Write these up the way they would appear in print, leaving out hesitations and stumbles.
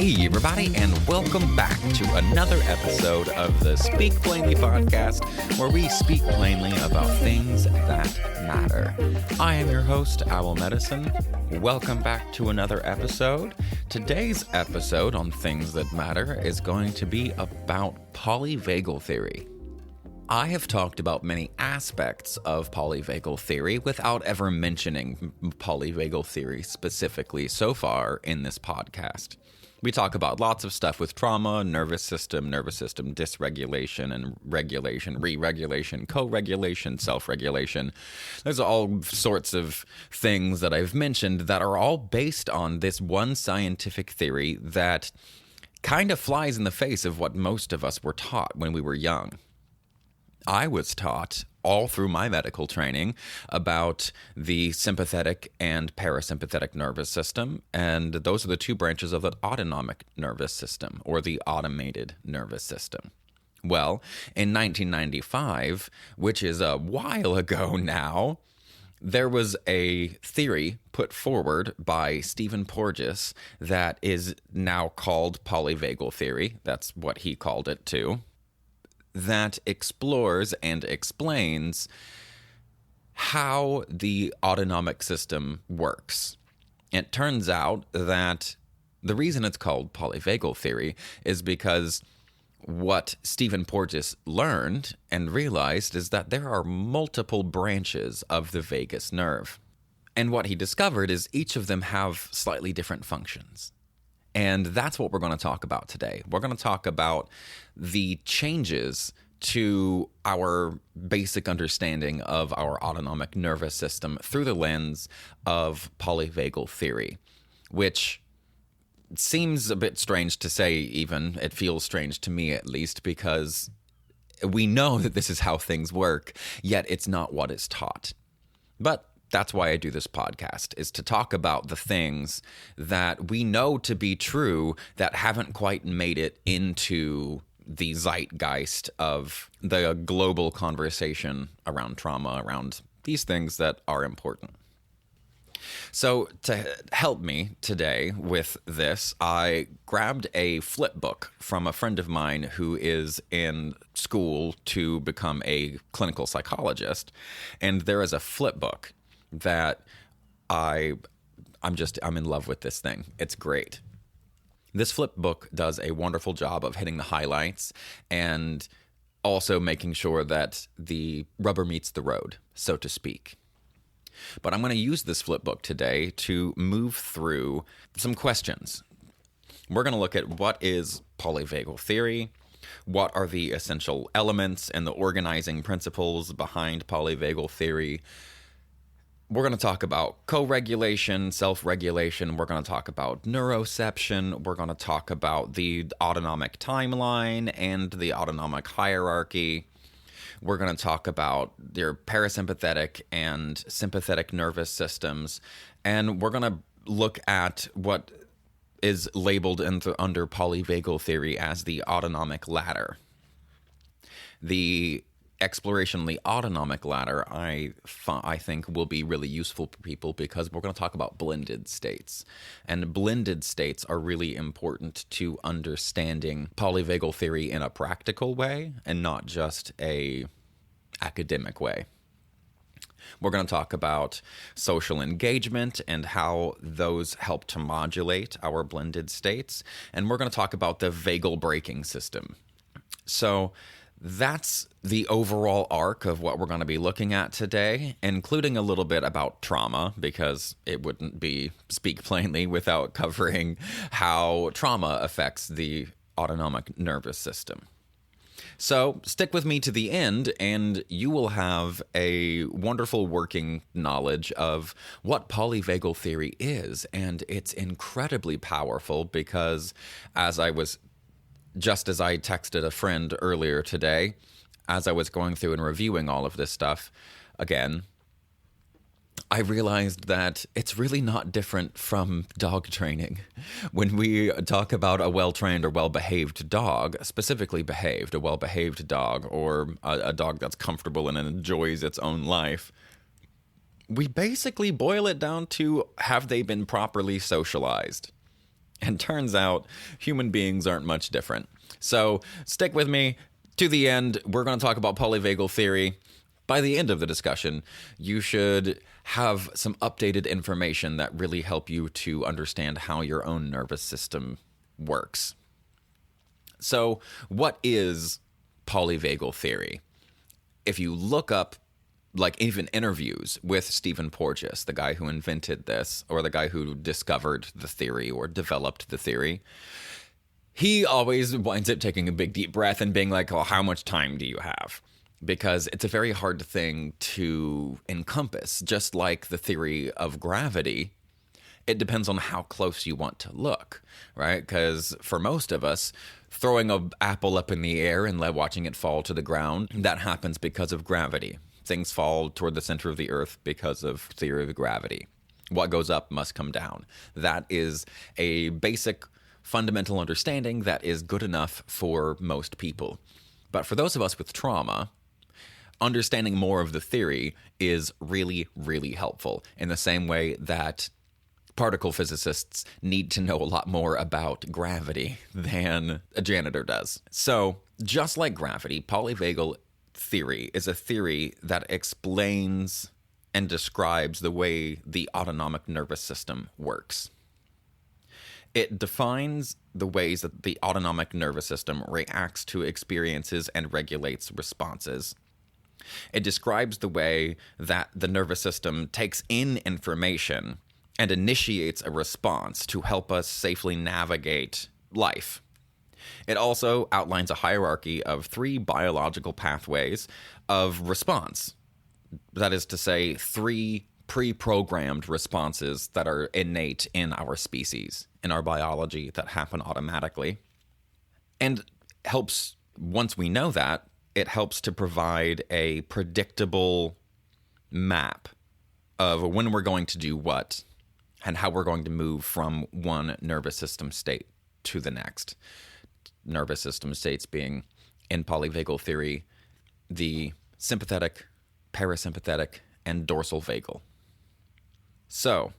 Hey, everybody, and welcome back to another episode of the Speak Plainly podcast, where we speak plainly about things that matter. I am your host, Owl Medicine. Welcome back to another episode. Today's episode on things that matter is going to be about polyvagal theory. I have talked about many aspects of polyvagal theory without ever mentioning polyvagal theory specifically so far in this podcast. We talk about lots of stuff with trauma, nervous system dysregulation and regulation, re-regulation, co-regulation, self-regulation. There's all sorts of things that I've mentioned that are all based on this one scientific theory that kind of flies in the face of what most of us were taught when we were young. I was taught all through my medical training about the sympathetic and parasympathetic nervous system, and those are the two branches of the autonomic nervous system, or the automated nervous system. Well, in 1995, which is a while ago now, there was a theory put forward by Steven Porges that is now called polyvagal theory. That's what he called it too. That explores and explains how the autonomic system works. It turns out that the reason it's called polyvagal theory is because what Steven Porges learned and realized is that there are multiple branches of the vagus nerve. And what he discovered is each of them have slightly different functions. And that's what we're going to talk about today. We're going to talk about the changes to our basic understanding of our autonomic nervous system through the lens of polyvagal theory, which seems a bit strange to say even. It feels strange to me at least, because we know that this is how things work, yet it's not what is taught. But that's why I do this podcast, is to talk about the things that we know to be true that haven't quite made it into the zeitgeist of the global conversation around trauma, around these things that are important. So to help me today with this, I grabbed a flip book from a friend of mine who is in school to become a clinical psychologist, and there is a flip book that I'm in love with this thing. It's great. This flip book does a wonderful job of hitting the highlights and also making sure that the rubber meets the road, so to speak. But I'm going to use this flip book today to move through some questions. We're going to look at what is polyvagal theory, what are the essential elements and the organizing principles behind polyvagal theory. We're going to talk about co-regulation, self-regulation. We're going to talk about neuroception. We're going to talk about the autonomic timeline and the autonomic hierarchy. We're going to talk about their parasympathetic and sympathetic nervous systems. And we're going to look at what is labeled under polyvagal theory as the autonomic ladder. The exploration of the autonomic ladder, I think, will be really useful for people because we're going to talk about blended states. And blended states are really important to understanding polyvagal theory in a practical way and not just a academic way. We're going to talk about social engagement and how those help to modulate our blended states. And we're going to talk about the Vagal Breaking system. So that's the overall arc of what we're going to be looking at today, including a little bit about trauma, because it wouldn't be Speak Plainly without covering how trauma affects the autonomic nervous system. So stick with me to the end, and you will have a wonderful working knowledge of what polyvagal theory is. And it's incredibly powerful because just as I texted a friend earlier today, as I was going through and reviewing all of this stuff, again, I realized that it's really not different from dog training. When we talk about a well-trained or well-behaved dog, specifically behaved, a well-behaved dog, or a dog that's comfortable and enjoys its own life, we basically boil it down to, have they been properly socialized? And turns out human beings aren't much different. So stick with me to the end. We're going to talk about polyvagal theory. By the end of the discussion, you should have some updated information that really help you to understand how your own nervous system works. So what is polyvagal theory? If you look up, like, even interviews with Steven Porges, the guy who invented this, or the guy who discovered the theory or developed the theory, he always winds up taking a big deep breath and being like, oh, how much time do you have? Because it's a very hard thing to encompass. Just like the theory of gravity, it depends on how close you want to look, right? Because for most of us, throwing an apple up in the air and watching it fall to the ground, that happens because of gravity. Things fall toward the center of the earth because of theory of gravity. What goes up must come down. That is a basic fundamental understanding that is good enough for most people. But for those of us with trauma, understanding more of the theory is really, really helpful, in the same way that particle physicists need to know a lot more about gravity than a janitor does. So, just like gravity, polyvagal theory is a theory that explains and describes the way the autonomic nervous system works. It defines the ways that the autonomic nervous system reacts to experiences and regulates responses. It describes the way that the nervous system takes in information and initiates a response to help us safely navigate life. It also outlines a hierarchy of 3 biological pathways of response. That is to say, 3 pre-programmed responses that are innate in our species, in our biology, that happen automatically. And helps, once we know that, it helps to provide a predictable map of when we're going to do what and how we're going to move from one nervous system state to the next. Nervous system states being, in polyvagal theory, the sympathetic, parasympathetic, and dorsal vagal. So,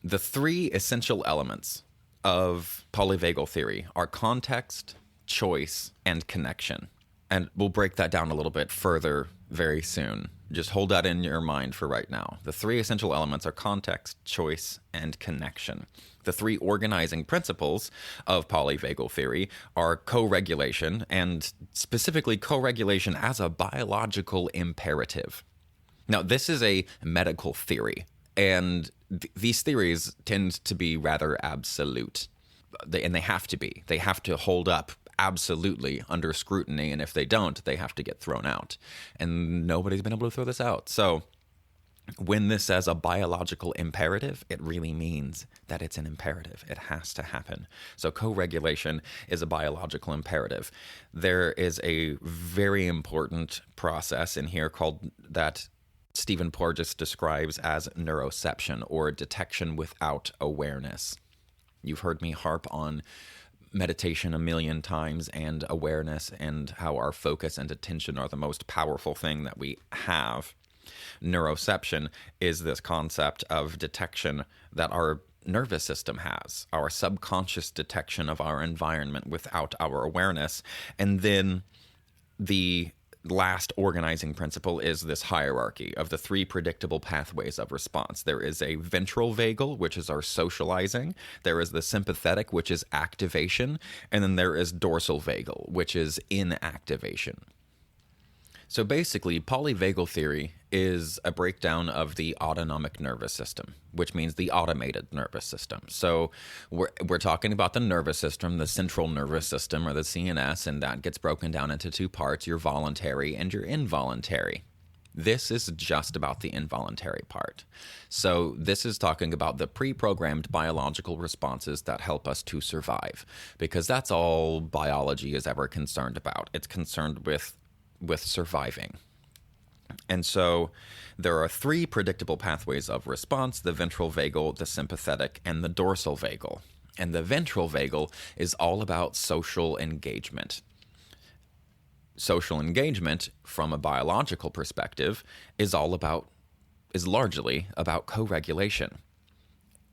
the 3 essential elements of polyvagal theory are context, choice, and connection. And we'll break that down a little bit further very soon. Just hold that in your mind for right now. The 3 essential elements are context, choice, and connection. The 3 organizing principles of polyvagal theory are co-regulation, and specifically co-regulation as a biological imperative. Now, this is a medical theory, and these theories tend to be rather absolute. And they have to be. They have to hold up absolutely under scrutiny, and if they don't, they have to get thrown out. And nobody's been able to throw this out. So when this says a biological imperative, it really means that it's an imperative. It has to happen. So co-regulation is a biological imperative. There is a very important process in here called that Steven Porges describes as neuroception, or detection without awareness. You've heard me harp on meditation a million times, and awareness, and how our focus and attention are the most powerful thing that we have. Neuroception is this concept of detection that our nervous system has, our subconscious detection of our environment without our awareness. And then the last organizing principle is this hierarchy of the 3 predictable pathways of response. There is a ventral vagal, which is our socializing. There is the sympathetic, which is activation. And then there is dorsal vagal, which is inactivation. So basically, polyvagal theory is a breakdown of the autonomic nervous system, which means the automated nervous system. So we're talking about the nervous system, the central nervous system, or the CNS, and that gets broken down into 2 parts, your voluntary and your involuntary. This is just about the involuntary part. So this is talking about the pre-programmed biological responses that help us to survive, because that's all biology is ever concerned about. It's concerned with surviving. And so there are 3 predictable pathways of response: the ventral vagal, the sympathetic, and the dorsal vagal. And the ventral vagal is all about social engagement. Social engagement, from a biological perspective, is largely about co-regulation.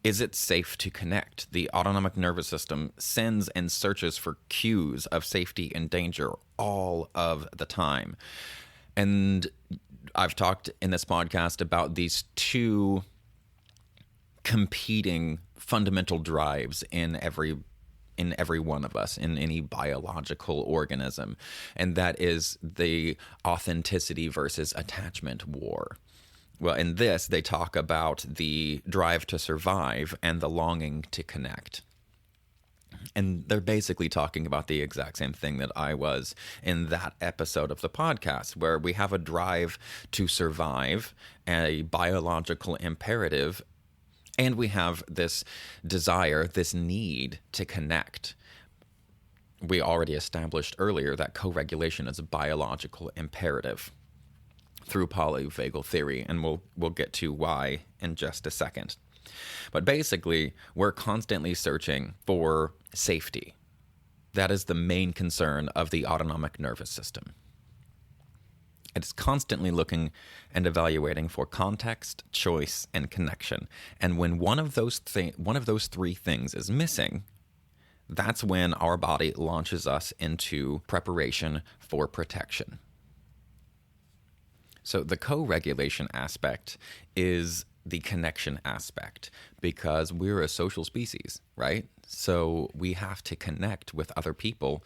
Is it safe to connect? The autonomic nervous system sends and searches for cues of safety and danger all of the time. And I've talked in this podcast about these two competing fundamental drives in every one of us, in any biological organism. And that is the authenticity versus attachment war. Well, in this, they talk about the drive to survive and the longing to connect. And they're basically talking about the exact same thing that I was in that episode of the podcast, where we have a drive to survive, a biological imperative, and we have this desire, this need to connect. We already established earlier that co-regulation is a biological imperative through polyvagal theory, and we'll get to why in just a second. But basically, we're constantly searching for safety. That is the main concern of the autonomic nervous system. It's constantly looking and evaluating for context, choice, and connection. And when one of those three things is missing, that's when our body launches us into preparation for protection. So the co-regulation aspect is the connection aspect, because we're a social species, right? So we have to connect with other people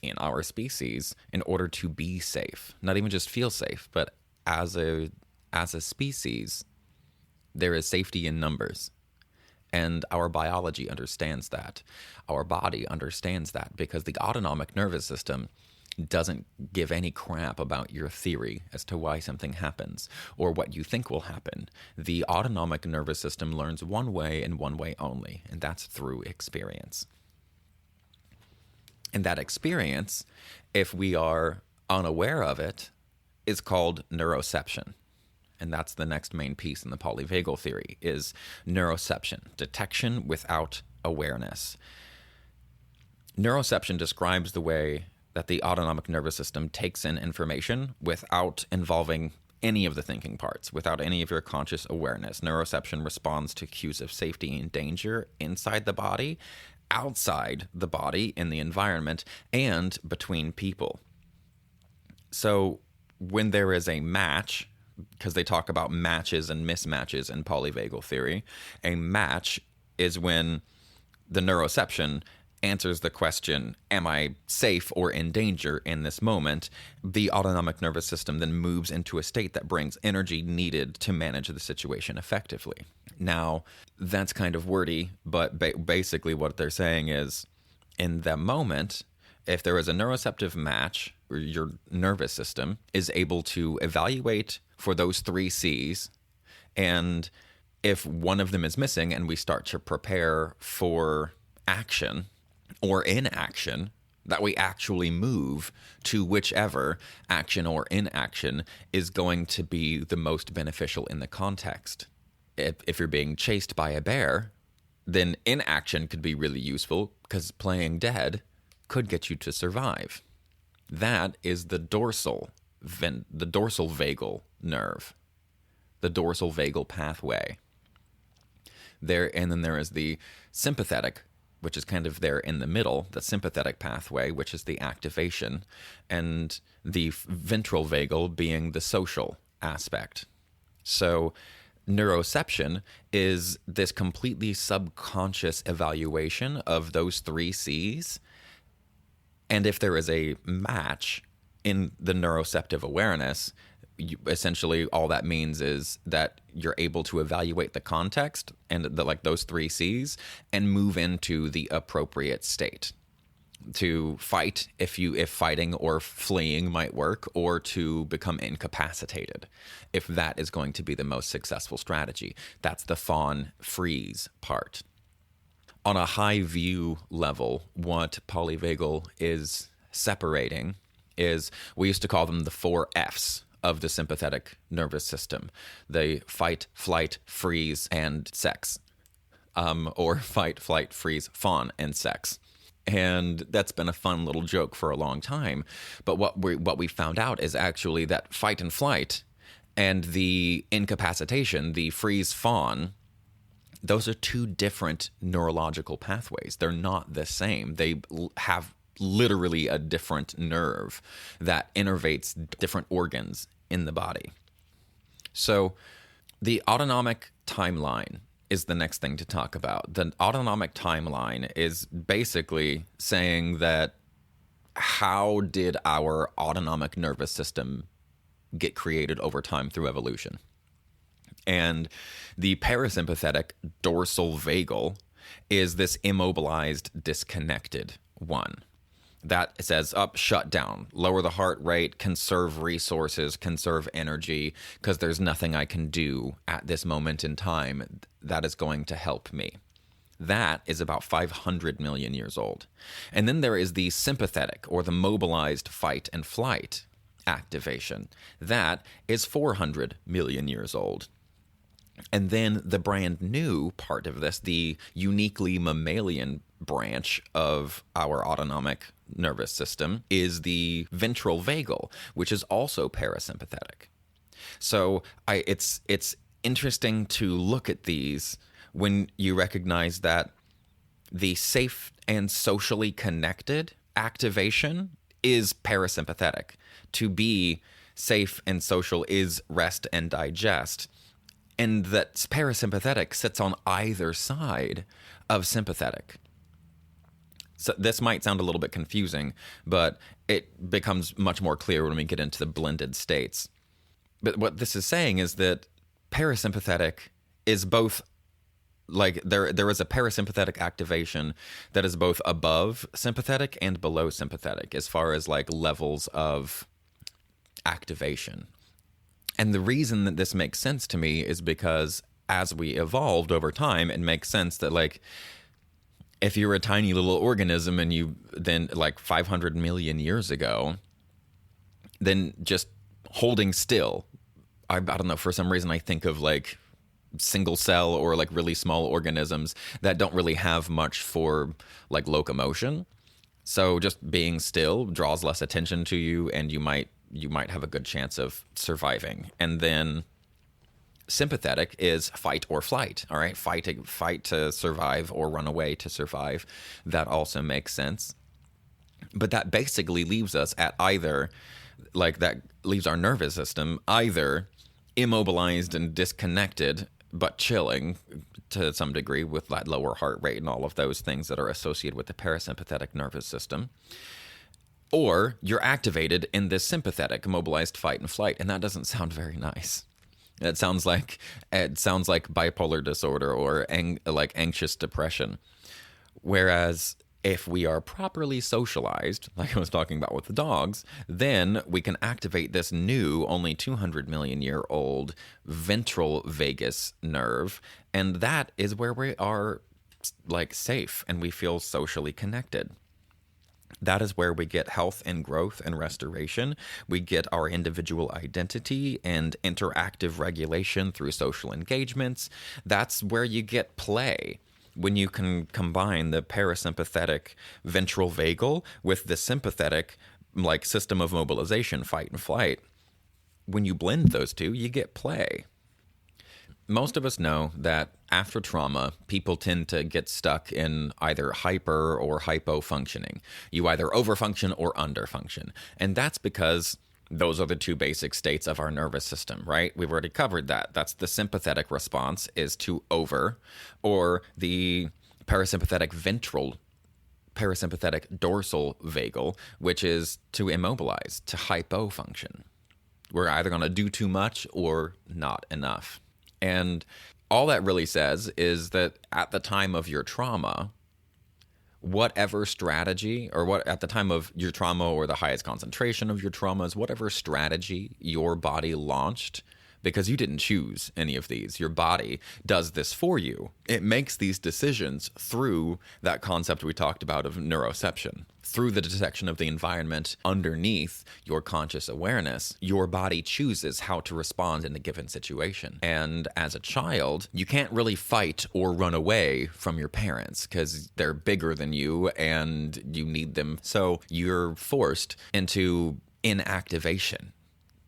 in our species in order to be safe. Not even just feel safe, but as a species, there is safety in numbers. And our biology understands that. Our body understands that, because the autonomic nervous system doesn't give any crap about your theory as to why something happens or what you think will happen. The autonomic nervous system learns one way and one way only, and that's through experience. And that experience, if we are unaware of it, is called neuroception. And that's the next main piece in the polyvagal theory, is neuroception, detection without awareness. Neuroception describes the way that the autonomic nervous system takes in information without involving any of the thinking parts, without any of your conscious awareness. Neuroception responds to cues of safety and danger inside the body, outside the body, in the environment, and between people. So when there is a match, because they talk about matches and mismatches in polyvagal theory, a match is when the neuroception answers the question, am I safe or in danger in this moment? The autonomic nervous system then moves into a state that brings energy needed to manage the situation effectively. Now, that's kind of wordy, but basically what they're saying is, in that moment, if there is a neuroceptive match, your nervous system is able to evaluate for those three C's, and if one of them is missing and we start to prepare for action or inaction, that we actually move to whichever action or inaction is going to be the most beneficial in the context. If you're being chased by a bear, then inaction could be really useful, because playing dead could get you to survive. That is the dorsal vagal nerve, the dorsal vagal pathway. And then there is the sympathetic, which is kind of there in the middle, the sympathetic pathway, which is the activation, and the ventral vagal being the social aspect. So neuroception is this completely subconscious evaluation of those three C's. And if there is a match in the neuroceptive awareness, essentially all that means is that you're able to evaluate the context and those three C's and move into the appropriate state to fight, if fighting or fleeing might work, or to become incapacitated, if that is going to be the most successful strategy. That's the fawn freeze part. On a high view level, what polyvagal is separating is, we used to call them the 4 F's of the sympathetic nervous system: the fight, flight, freeze, and sex, or fight, flight, freeze, fawn, and sex. And that's been a fun little joke for a long time. But what we found out is actually that fight and flight and the incapacitation, the freeze, fawn, Those are two different neurological pathways. They're not the same. They have literally a different nerve that innervates different organs in the body. So the autonomic timeline is the next thing to talk about. The autonomic timeline is basically saying that how did our autonomic nervous system get created over time through evolution? And the parasympathetic dorsal vagal is this immobilized, disconnected one that says up, shut down, lower the heart rate, conserve resources, conserve energy, because there's nothing I can do at this moment in time that is going to help me. That is about 500 million years old. And then there is the sympathetic, or the mobilized fight and flight activation. That is 400 million years old. And then the brand new part of this, the uniquely mammalian branch of our autonomic nervous system, is the ventral vagal, which is also parasympathetic. So it's interesting to look at these when you recognize that the safe and socially connected activation is parasympathetic. To be safe and social is rest and digest. And that parasympathetic sits on either side of sympathetic. So this might sound a little bit confusing, but it becomes much more clear when we get into the blended states. But what this is saying is that parasympathetic is both, like there is a parasympathetic activation that is both above sympathetic and below sympathetic as far as like levels of activation. And the reason that this makes sense to me is because as we evolved over time, it makes sense that like if you're a tiny little organism and you then like 500 million years ago, then just holding still, I don't know, for some reason I think of like single cell or like really small organisms that don't really have much for like locomotion. So just being still draws less attention to you, and you might have a good chance of surviving. And then sympathetic is fight or flight. All right, fight to survive or run away to survive. That also makes sense. But that basically leaves us at either, like that leaves our nervous system either immobilized and disconnected, but chilling to some degree with that lower heart rate and all of those things that are associated with the parasympathetic nervous system. Or you're activated in this sympathetic, mobilized fight and flight, and that doesn't sound very nice. It sounds like bipolar disorder or like anxious depression. Whereas if we are properly socialized, like I was talking about with the dogs, then we can activate this new, only 200 million year old ventral vagus nerve, and that is where we are like safe and we feel socially connected. That is where we get health and growth and restoration. We get our individual identity and interactive regulation through social engagements. That's where you get play. When you can combine the parasympathetic ventral vagal with the sympathetic like system of mobilization, fight and flight, when you blend those two, you get play. Most of us know that after trauma, people tend to get stuck in either hyper or hypo functioning. You either overfunction or underfunction. And that's because those are the two basic states of our nervous system, right? We've already covered that. That's the sympathetic response is to over, or the parasympathetic dorsal vagal, which is to immobilize, to hypofunction. We're either going to do too much or not enough. And all that really says is that at the time of your trauma, whatever strategy, or what at the time of your trauma or the highest concentration of your traumas, whatever strategy your body launched, because you didn't choose any of these, your body does this for you. It makes these decisions through that concept we talked about of neuroception. Through the detection of the environment underneath your conscious awareness, your body chooses how to respond in a given situation. And as a child, you can't really fight or run away from your parents because they're bigger than you and you need them. So you're forced into inactivation.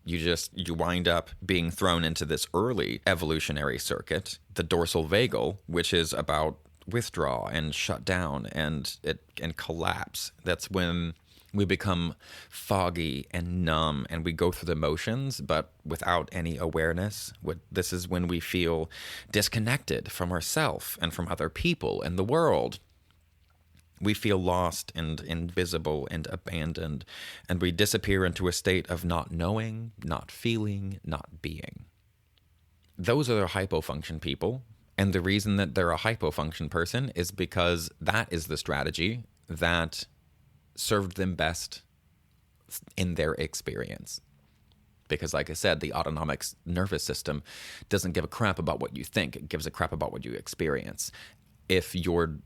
You wind up being thrown into this early evolutionary circuit, the dorsal vagal, which is about withdraw and shut down and collapse. That's when we become foggy and numb and we go through the motions, but without any awareness. This is when we feel disconnected from ourselves and from other people and the world. We feel lost and invisible and abandoned, and we disappear into a state of not knowing, not feeling, not being. Those are the hypofunction people, and the reason that they're a hypofunction person is because that is the strategy that served them best in their experience. Because like I said, the autonomic nervous system doesn't give a crap about what you think. It gives a crap about what you experience. If your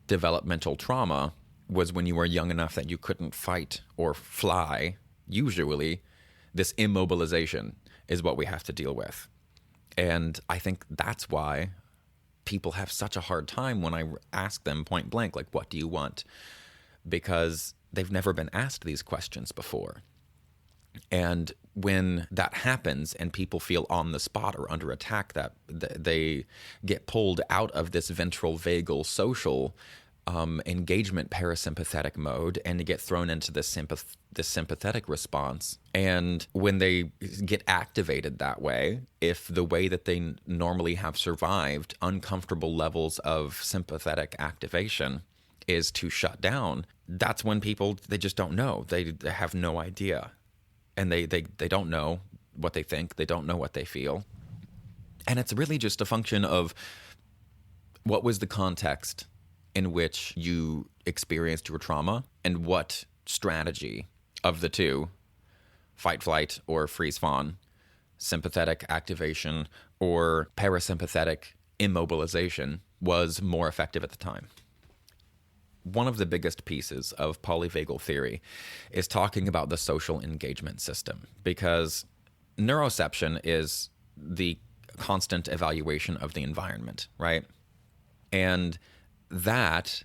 developmental trauma was when you were young enough that you couldn't fight or fly, usually this immobilization is what we have to deal with. And I think that's why people have such a hard time when I ask them point blank, like, what do you want? Because they've never been asked these questions before. And when that happens and people feel on the spot or under attack, that they get pulled out of this ventral vagal social engagement parasympathetic mode and get thrown into this sympathetic response. And when they get activated that way, if the way that they normally have survived uncomfortable levels of sympathetic activation is to shut down, that's when people, they just don't know. They have no idea. And they don't know what they think. They don't know what they feel. And it's really just a function of what was the context in which you experienced your trauma and what strategy of the two, fight, flight, or freeze, fawn, sympathetic activation or parasympathetic immobilization was more effective at the time. One of the biggest pieces of polyvagal theory is talking about the social engagement system, because neuroception is the constant evaluation of the environment, right? And that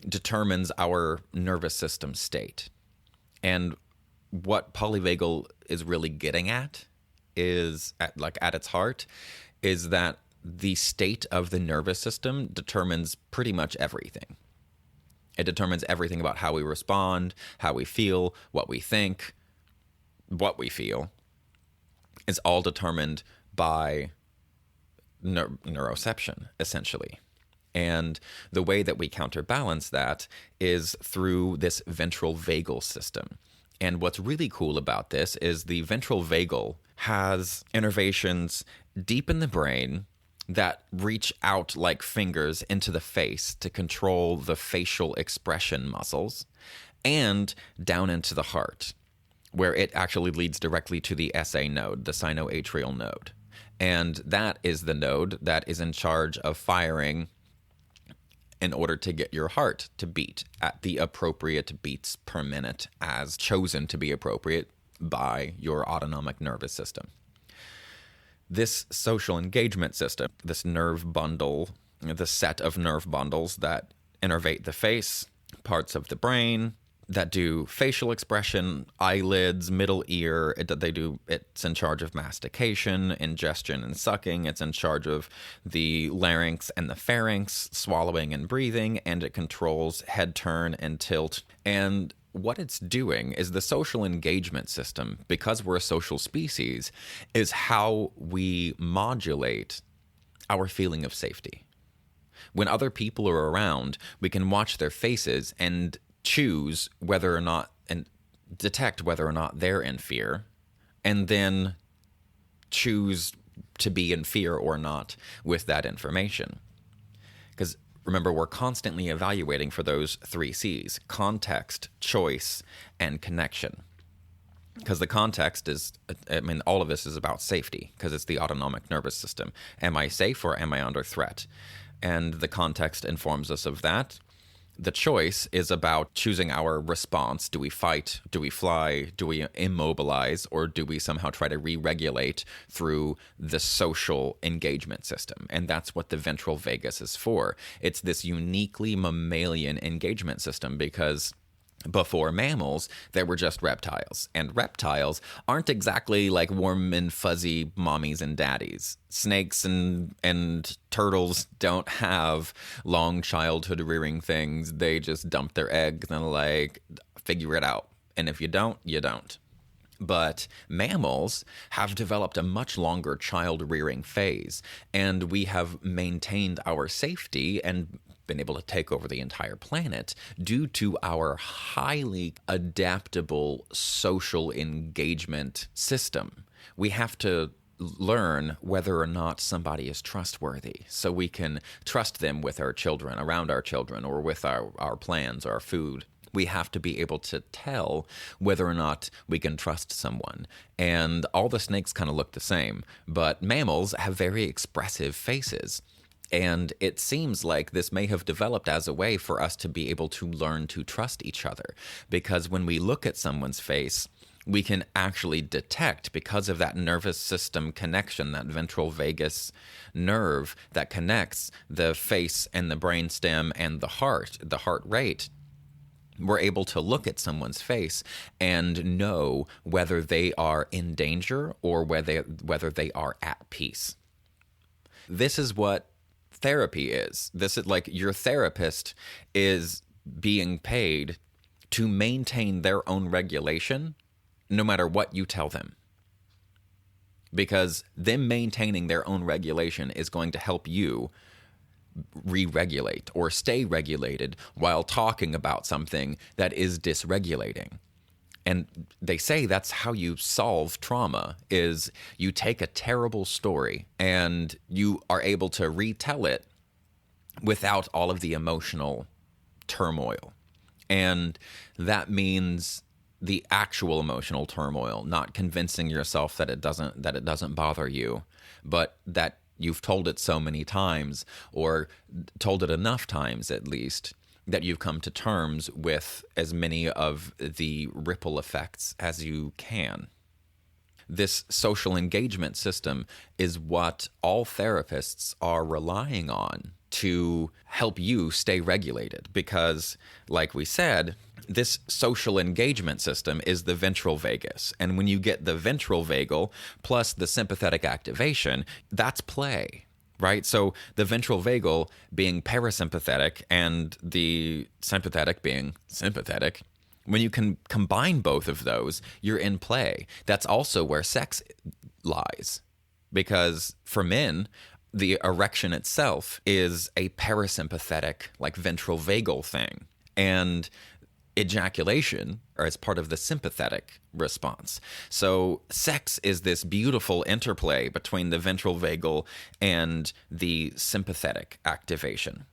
determines our nervous system state. And what polyvagal is really getting at is, at its heart, is that the state of the nervous system determines pretty much everything. It determines everything about how we respond, how we feel, what we think, what we feel. Is all determined by neuroception, essentially. And the way that we counterbalance that is through this ventral vagal system. And what's really cool about this is the ventral vagal has innervations deep in the brain that reach out like fingers into the face to control the facial expression muscles, and down into the heart, where it actually leads directly to the SA node, the sinoatrial node. And that is the node that is in charge of firing in order to get your heart to beat at the appropriate beats per minute as chosen to be appropriate by your autonomic nervous system. This social engagement system, this nerve bundle, the set of nerve bundles that innervate the face, parts of the brain, that do facial expression, eyelids, middle ear. It's in charge of mastication, ingestion, and sucking. It's in charge of the larynx and the pharynx, swallowing and breathing, and it controls head turn and tilt. And what it's doing is the social engagement system, because we're a social species, is how we modulate our feeling of safety. When other people are around, we can watch their faces and choose whether or not, and detect whether or not they're in fear, and then choose to be in fear or not with that information. Because remember, we're constantly evaluating for those 3 C's: context, choice, and connection. Because the context is, all of this is about safety, because it's the autonomic nervous system. Am I safe or am I under threat? And the context informs us of that. The choice is about choosing our response. Do we fight? Do we fly? Do we immobilize? Or do we somehow try to re-regulate through the social engagement system? And that's what the ventral vagus is for. It's this uniquely mammalian engagement system, because Before mammals, there were just reptiles. And reptiles aren't exactly like warm and fuzzy mommies and daddies. Snakes and turtles don't have long childhood rearing things. They just dump their eggs and like figure it out. And if you don't, you don't. But mammals have developed a much longer child rearing phase, and we have maintained our safety and been able to take over the entire planet due to our highly adaptable social engagement system. We have to learn whether or not somebody is trustworthy so we can trust them with our children, around our children, or with our plans, our food. We have to be able to tell whether or not we can trust someone. And all the snakes kind of look the same, but mammals have very expressive faces. And it seems like this may have developed as a way for us to be able to learn to trust each other. Because when we look at someone's face, we can actually detect, because of that nervous system connection, that ventral vagus nerve that connects the face and the brainstem and the heart rate, we're able to look at someone's face and know whether they are in danger or whether they are at peace. This is what therapy is. This is like your therapist is being paid to maintain their own regulation no matter what you tell them. Because them maintaining their own regulation is going to help you re-regulate or stay regulated while talking about something that is dysregulating. And they say that's how you solve trauma, is you take a terrible story and you are able to retell it without all of the emotional turmoil. And that means the actual emotional turmoil, not convincing yourself that it doesn't bother you, but that you've told it so many times, or told it enough times at least, that you've come to terms with as many of the ripple effects as you can. This social engagement system is what all therapists are relying on to help you stay regulated. Because, like we said, this social engagement system is the ventral vagus. And when you get the ventral vagal plus the sympathetic activation, that's play. Right? So the ventral vagal being parasympathetic and the sympathetic being sympathetic, when you can combine both of those, you're in play. That's also where sex lies. Because for men, the erection itself is a parasympathetic, like ventral vagal thing. And ejaculation or as part of the sympathetic response. So sex is this beautiful interplay between the ventral vagal and the sympathetic activation.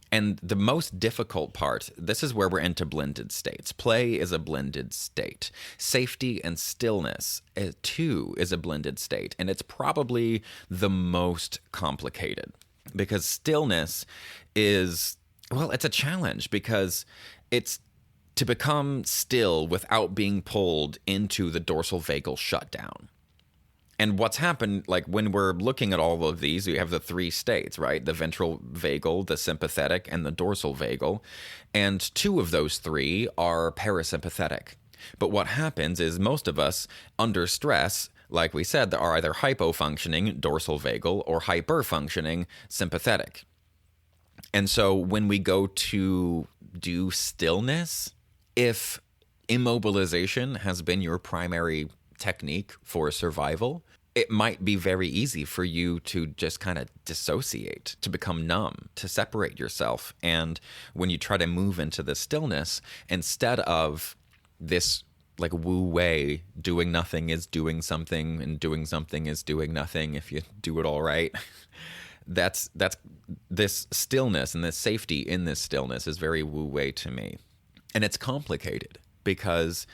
And the most difficult part, this is where we're into blended states. Play is a blended state. Safety and stillness, too, is a blended state. And it's probably the most complicated because stillness is, well, it's a challenge because it's to become still without being pulled into the dorsal vagal shutdown. And what's happened, like when we're looking at all of these, we have the three states, right? The ventral vagal, the sympathetic, and the dorsal vagal. And two of those three are parasympathetic. But what happens is most of us, under stress, like we said, are either hypofunctioning, dorsal vagal, or hyperfunctioning, sympathetic. And so when we go to do stillness, if immobilization has been your primary technique for survival, it might be very easy for you to just kind of dissociate, to become numb, to separate yourself. And when you try to move into the stillness, instead of this like woo way, doing nothing is doing something and doing something is doing nothing if you do it all right. That's this stillness and this safety in this stillness is very woo way to me. And it's complicated because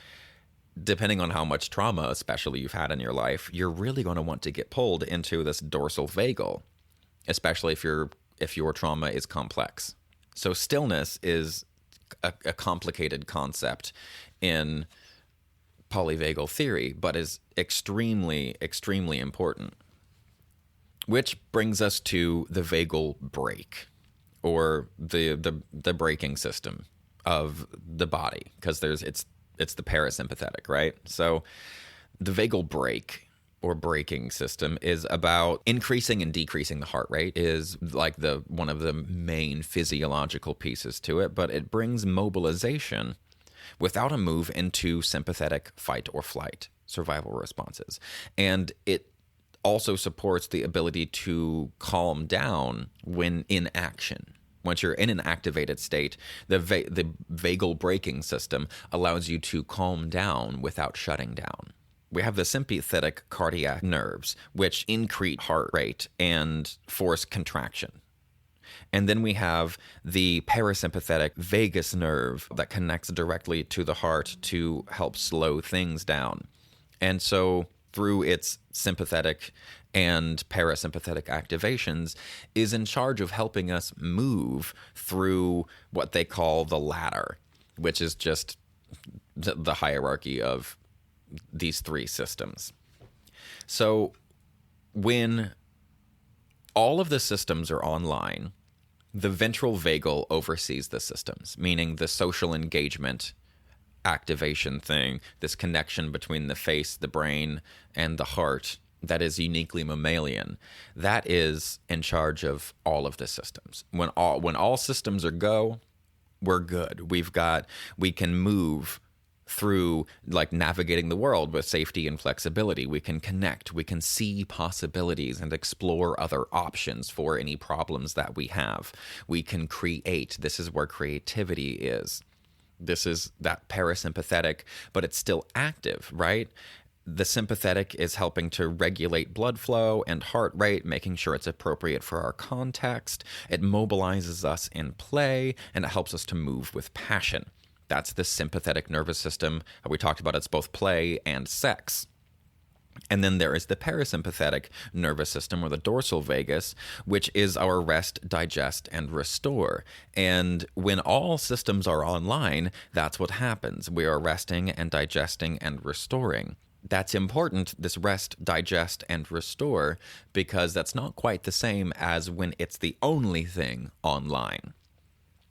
depending on how much trauma, especially you've had in your life, you're really going to want to get pulled into this dorsal vagal, especially if your trauma is complex. So stillness is a complicated concept in polyvagal theory, but is extremely, extremely important. Which brings us to the vagal break, or the breaking system. of the body, because it's the parasympathetic, right? So the vagal brake or braking system is about increasing and decreasing the heart rate, is like one of the main physiological pieces to it, but it brings mobilization without a move into sympathetic fight or flight survival responses. And it also supports the ability to calm down when in action. Once you're in an activated state, the vagal braking system allows you to calm down without shutting down. We have the sympathetic cardiac nerves, which increase heart rate and force contraction. And then we have the parasympathetic vagus nerve that connects directly to the heart to help slow things down. And so through its sympathetic and parasympathetic activations, is in charge of helping us move through what they call the ladder, which is just the hierarchy of these three systems. So when all of the systems are online, the ventral vagal oversees the systems, meaning the social engagement activation thing, this connection between the face, the brain, and the heart that is uniquely mammalian. That is in charge of all of the systems. When all systems are go, we're good. We can move through, like, navigating the world with safety and flexibility. We can connect, we can see possibilities and explore other options for any problems that we have. We can create. This is where creativity is. This is that parasympathetic, but it's still active, right? The sympathetic is helping to regulate blood flow and heart rate, making sure it's appropriate for our context. It mobilizes us in play, and it helps us to move with passion. That's the sympathetic nervous system. We talked about it's both play and sex. And then there is the parasympathetic nervous system, or the dorsal vagus, which is our rest, digest, and restore. And when all systems are online, that's what happens. We are resting and digesting and restoring. That's important, this rest, digest, and restore, because that's not quite the same as when it's the only thing online.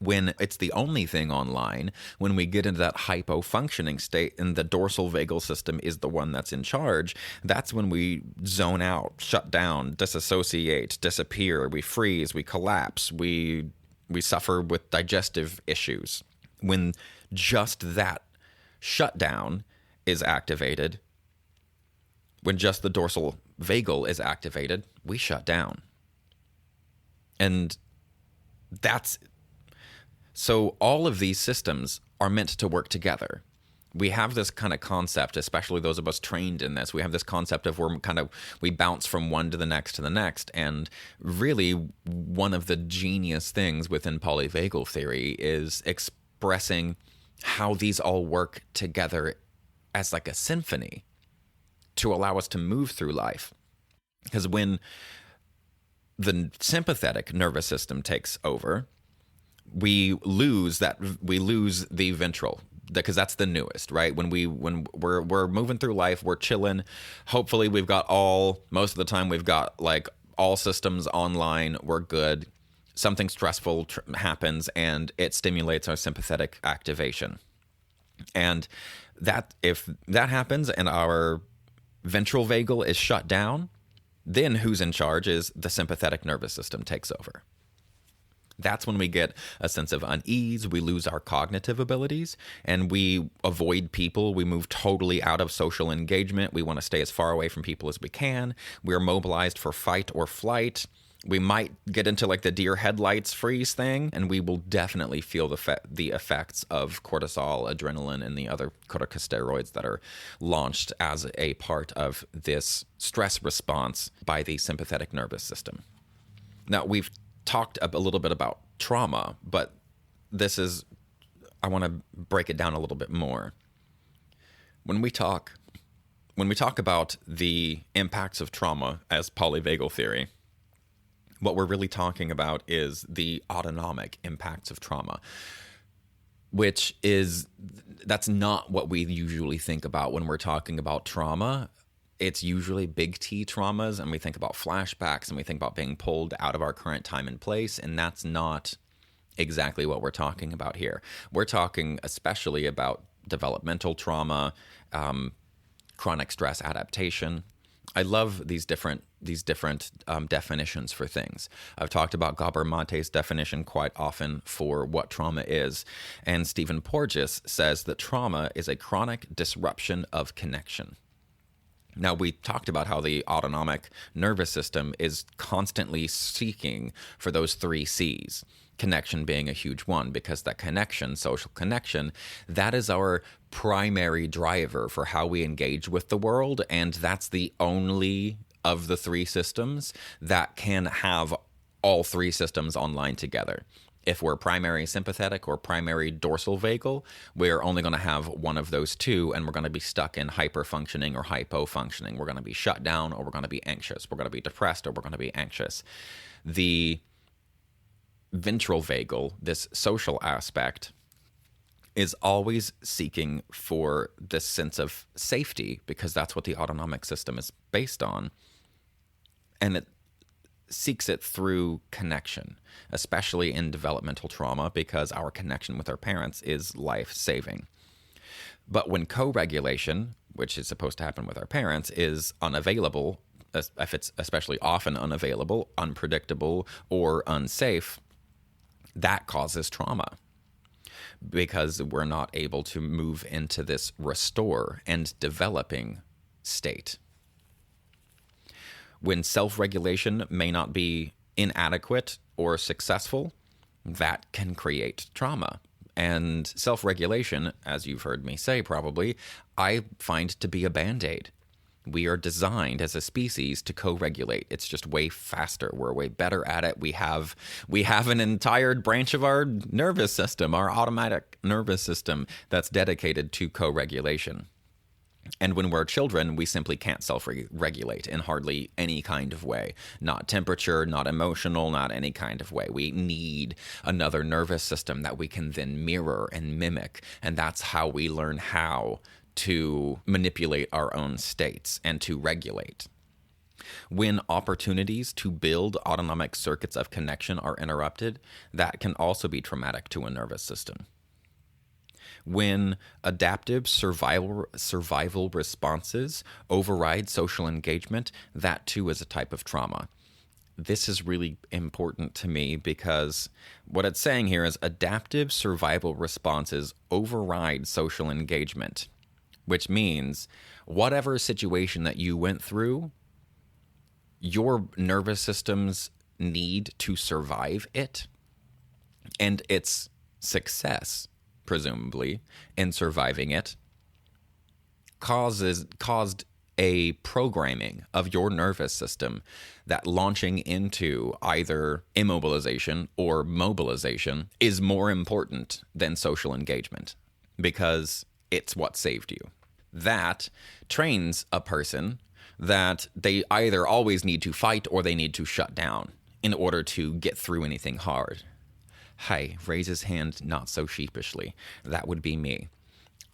When it's the only thing online, when we get into that hypo-functioning state and the dorsal vagal system is the one that's in charge, that's when we zone out, shut down, disassociate, disappear, we freeze, we collapse, we suffer with digestive issues. When just that shutdown is activated, when just the dorsal vagal is activated, we shut down. And so all of these systems are meant to work together. We have this kind of concept, especially those of us trained in this, we have this concept of we bounce from one to the next, and really one of the genius things within polyvagal theory is expressing how these all work together as like a symphony to allow us to move through life. Because when the sympathetic nervous system takes over, we lose the ventral, because that's the newest, right? When we're moving through life, we're chilling. Hopefully most of the time we've got like all systems online, we're good. Something stressful happens and it stimulates our sympathetic activation. And if that happens and our ventral vagal is shut down, then who's in charge is the sympathetic nervous system takes over. That's when we get a sense of unease, we lose our cognitive abilities, and we avoid people. We move totally out of social engagement. We want to stay as far away from people as we can. We are mobilized for fight or flight. We might get into like the deer headlights freeze thing, and we will definitely feel the effects of cortisol, adrenaline, and the other corticosteroids that are launched as a part of this stress response by the sympathetic nervous system. Now, we've talked a little bit about trauma, but I want to break it down a little bit more. When we talk about the impacts of trauma as polyvagal theory, what we're really talking about is the autonomic impacts of trauma, that's not what we usually think about when we're talking about trauma. It's usually big T traumas, and we think about flashbacks, and we think about being pulled out of our current time and place, and that's not exactly what we're talking about here. We're talking especially about developmental trauma, chronic stress adaptation. I love these different definitions for things. I've talked about Gabor Mate's definition quite often for what trauma is, and Steven Porges says that trauma is a chronic disruption of connection. Now, we talked about how the autonomic nervous system is constantly seeking for those 3 C's, connection being a huge one, because that connection, social connection, that is our primary driver for how we engage with the world, and that's the only of the 3 systems that can have all 3 systems online together. If we're primary sympathetic or primary dorsal vagal, we're only going to have one of those 2, and we're going to be stuck in hyperfunctioning or hypofunctioning. We're going to be shut down, or we're going to be anxious. We're going to be depressed, or we're going to be anxious. The ventral vagal, this social aspect, is always seeking for this sense of safety, because that's what the autonomic system is based on. And it seeks it through connection, especially in developmental trauma, because our connection with our parents is life-saving. But when co-regulation, which is supposed to happen with our parents, is unavailable, if it's especially often unavailable, unpredictable, or unsafe, that causes trauma, because we're not able to move into this restore and developing state. When self-regulation may not be inadequate or successful, that can create trauma. And self-regulation, as you've heard me say probably, I find to be a Band-Aid. We are designed as a species to co-regulate. It's just way faster. We're way better at it. We have an entire branch of our nervous system, our automatic nervous system, that's dedicated to co-regulation. And when we're children, we simply can't self-regulate in hardly any kind of way. Not temperature, not emotional, not any kind of way. We need another nervous system that we can then mirror and mimic. And that's how we learn how to manipulate our own states and to regulate. When opportunities to build autonomic circuits of connection are interrupted, that can also be traumatic to a nervous system. When adaptive survival responses override social engagement, that too is a type of trauma. This is really important to me, because what it's saying here is adaptive survival responses override social engagement, which means whatever situation that you went through, your nervous system's need to survive it and its success, presumably, in surviving it, caused a programming of your nervous system that launching into either immobilization or mobilization is more important than social engagement, because it's what saved you. That trains a person that they either always need to fight or they need to shut down in order to get through anything hard. Hey, raise his hand not so sheepishly. That would be me.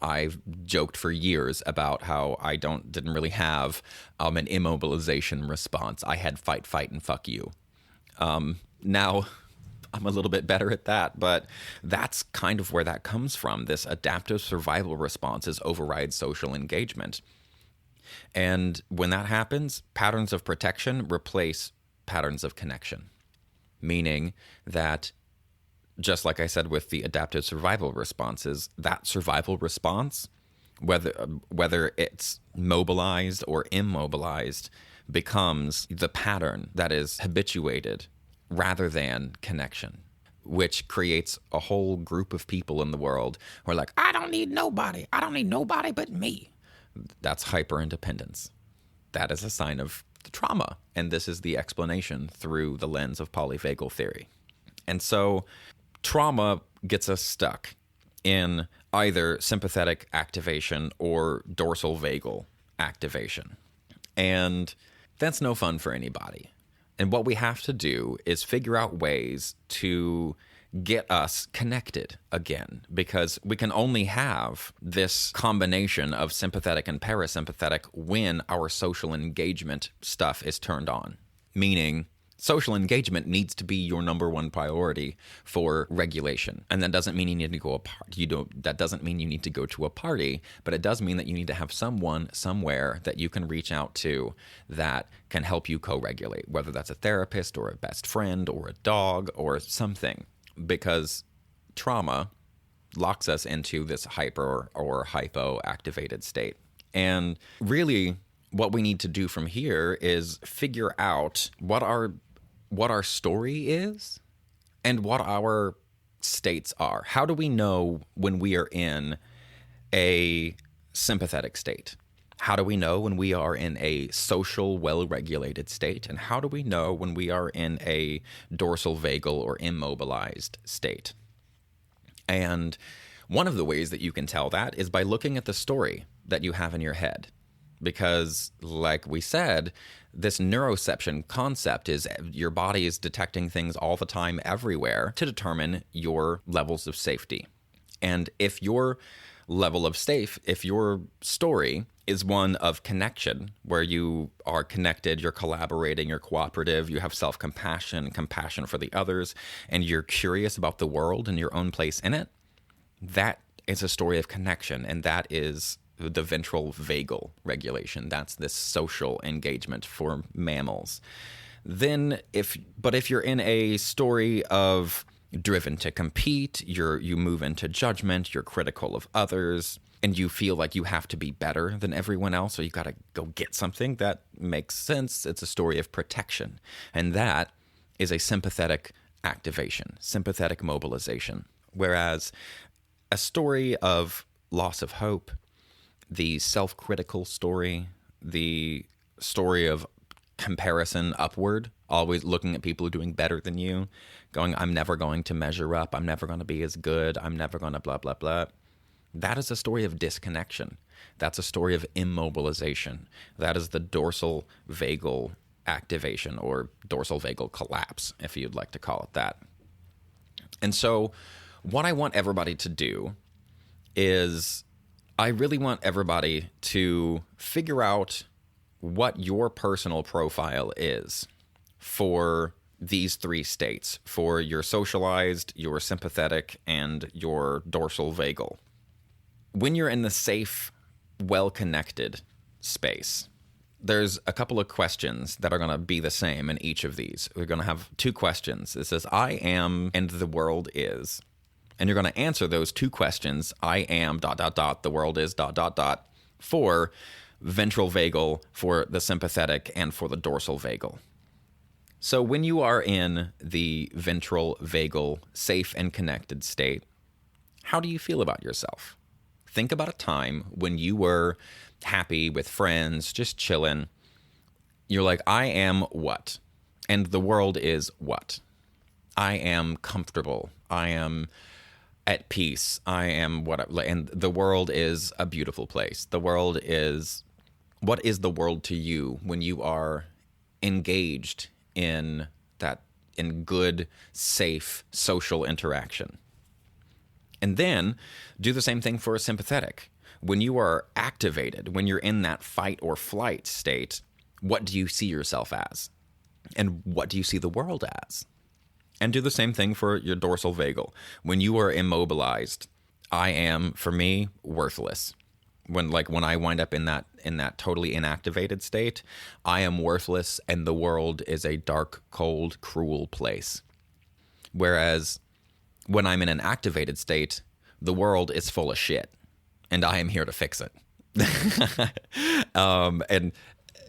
I've joked for years about how I didn't really have an immobilization response. I had fight, and fuck you. Now I'm a little bit better at that, but that's kind of where that comes from. This adaptive survival responses override social engagement. And when that happens, patterns of protection replace patterns of connection, meaning that, just like I said with the adaptive survival responses, that survival response, whether it's mobilized or immobilized, becomes the pattern that is habituated rather than connection, which creates a whole group of people in the world who are like, I don't need nobody but me. That's hyper-independence. That is a sign of the trauma, and this is the explanation through the lens of polyvagal theory. And so trauma gets us stuck in either sympathetic activation or dorsal vagal activation. And that's no fun for anybody. And what we have to do is figure out ways to get us connected again, because we can only have this combination of sympathetic and parasympathetic when our social engagement stuff is turned on. Meaning, Social engagement needs to be your number one priority for regulation. And that doesn't mean you need to go that doesn't mean you need to go to a party, but it does mean that you need to have someone somewhere that you can reach out to that can help you co-regulate, whether that's a therapist or a best friend or a dog or something, because trauma locks us into this hyper or hypo-activated state. And really, what we need to do from here is figure out what our story is and what our states are. How do we know when we are in a sympathetic state? How do we know when we are in a social, well-regulated state? And how do we know when we are in a dorsal vagal or immobilized state? And one of the ways that you can tell that is by looking at the story that you have in your head. Because, like we said, this neuroception concept is your body is detecting things all the time, everywhere, to determine your levels of safety. And if your story is one of connection, where you are connected, you're collaborating, you're cooperative, you have self-compassion, compassion for the others, and you're curious about the world and your own place in it, that is a story of connection, and that is the ventral vagal regulation. That's this social engagement for mammals. Then if you're in a story of driven to compete, you move into judgment, you're critical of others, and you feel like you have to be better than everyone else, or you got to go get something, that makes sense. It's a story of protection. And that is a sympathetic activation, sympathetic mobilization. Whereas a story of loss of hope, the self-critical story, the story of comparison upward, always looking at people doing better than you, going, I'm never going to measure up, I'm never going to be as good, I'm never going to blah, blah, blah. That is a story of disconnection. That's a story of immobilization. That is the dorsal vagal activation, or dorsal vagal collapse, if you'd like to call it that. And so what I want everybody to do is I really want everybody to figure out what your personal profile is for these three states, for your socialized, your sympathetic, and your dorsal vagal. When you're in the safe, well-connected space, there's a couple of questions that are going to be the same in each of these. We're going to have two questions. It says, I am and the world is. And you're going to answer those two questions, I am, ... the world is, ... for ventral vagal, for the sympathetic, and for the dorsal vagal. So when you are in the ventral vagal, safe and connected state, how do you feel about yourself? Think about a time when you were happy with friends, just chilling. You're like, I am what? And the world is what? I am comfortable. I am at peace. I am what? And the world is a beautiful place. The world is, what is the world to you when you are engaged in good, safe social interaction? And then do the same thing for a sympathetic. When you are activated, when you're in that fight or flight state, what do you see yourself as? And what do you see the world as? And do the same thing for your dorsal vagal. When you are immobilized, I am, for me, worthless. When I wind up in that totally inactivated state, I am worthless, and the world is a dark, cold, cruel place. Whereas when I'm in an activated state, the world is full of shit, and I am here to fix it. And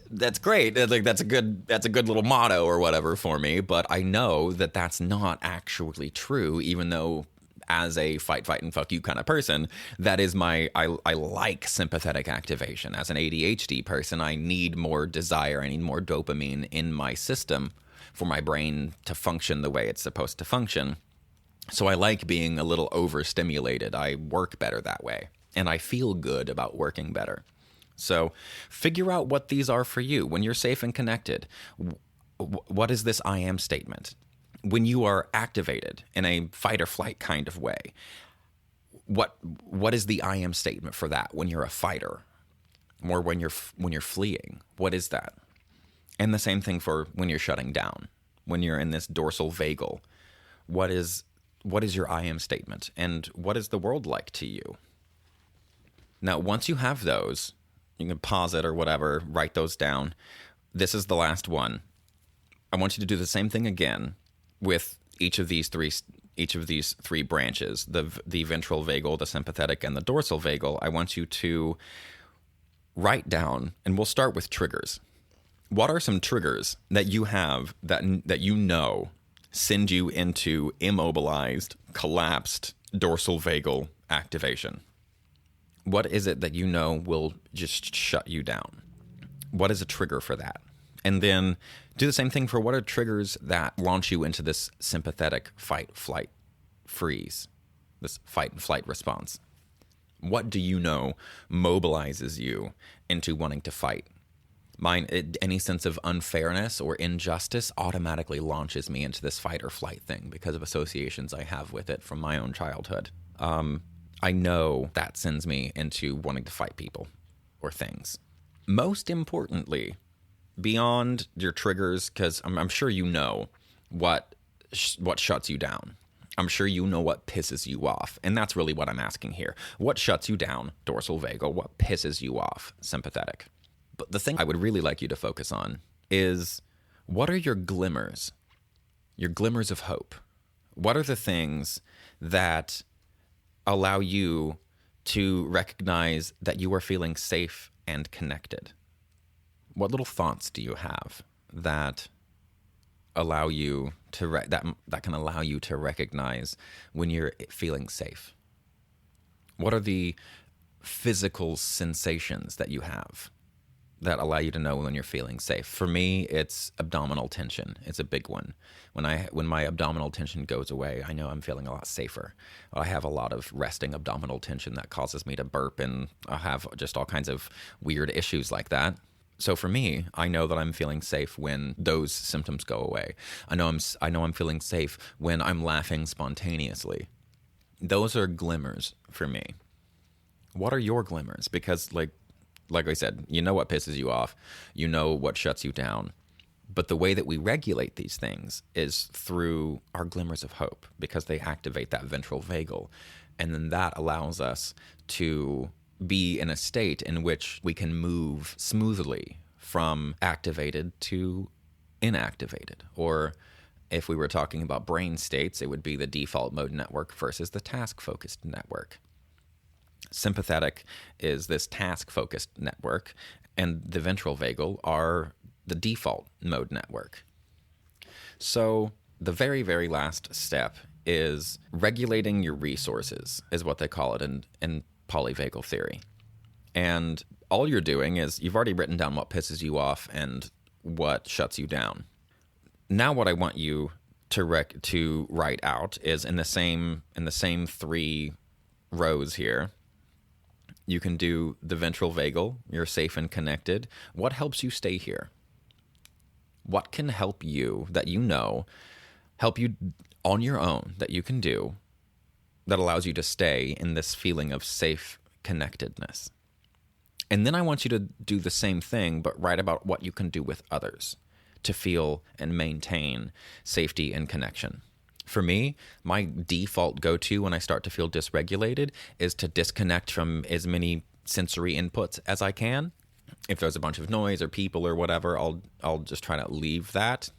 that's great. Like that's a good little motto or whatever for me. But I know that that's not actually true, even though as a fight and fuck you kind of person, that is I like sympathetic activation. As an ADHD person, I need more desire. I need more dopamine in my system for my brain to function the way it's supposed to function. So I like being a little overstimulated. I work better that way, and I feel good about working better. So figure out what these are for you. When you're safe and connected, what is this I am statement? When you are activated in a fight or flight kind of way, what is the I am statement for that? When you're a fighter, or when you're fleeing, what is that? And the same thing for when you're shutting down. when you're in this dorsal vagal? What is your I am statement? And what is the world like to you? Now, once you have those, you can pause it or whatever, write those down. This is the last one. I want you to do the same thing again with each of these three branches, the ventral vagal, the sympathetic, and the dorsal vagal. I want you to write down, and we'll start with triggers. What are some triggers that you have that you know send you into immobilized, collapsed dorsal vagal activation? What is it that you know will just shut you down? What is a trigger for that? And then do the same thing for what are triggers that launch you into this sympathetic fight, flight, freeze, this fight and flight response. What do you know mobilizes you into wanting to fight? Any sense of unfairness or injustice automatically launches me into this fight or flight thing because of associations I have with it from my own childhood. I know that sends me into wanting to fight people or things. Most importantly, beyond your triggers, because I'm sure you know what shuts you down. I'm sure you know what pisses you off. And that's really what I'm asking here. What shuts you down, dorsal vagal? What pisses you off, sympathetic? But the thing I would really like you to focus on is, what are your glimmers of hope? What are the things that allow you to recognize that you are feeling safe and connected? What little thoughts do you have that allow you to that can allow you to recognize when you're feeling safe? What are the physical sensations that you have that allow you to know when you're feeling safe? For me, it's abdominal tension. It's a big one. When my abdominal tension goes away, I know I'm feeling a lot safer. I have a lot of resting abdominal tension that causes me to burp, and I have just all kinds of weird issues like that. So for me, I know that I'm feeling safe when those symptoms go away. I know I'm feeling safe when I'm laughing spontaneously. Those are glimmers for me. What are your glimmers? Because like I said, you know what pisses you off. You know what shuts you down. But the way that we regulate these things is through our glimmers of hope, because they activate that ventral vagal. And then that allows us to be in a state in which we can move smoothly from activated to inactivated. Or if we were talking about brain states, it would be the default mode network versus the task-focused network. Sympathetic is this task-focused network, and the ventral vagal are the default mode network. So the very, very last step is regulating your resources, is what they call it in polyvagal theory. And all you're doing is you've already written down what pisses you off and what shuts you down. Now what I want you to write out is in the same 3 rows here. You can do the ventral vagal, you're safe and connected. What helps you stay here? What can help you that you know, help you on your own that you can do that allows you to stay in this feeling of safe connectedness? And then I want you to do the same thing, but write about what you can do with others to feel and maintain safety and connection. For me, my default go-to when I start to feel dysregulated is to disconnect from as many sensory inputs as I can. If there's a bunch of noise or people or whatever, I'll just try to leave that.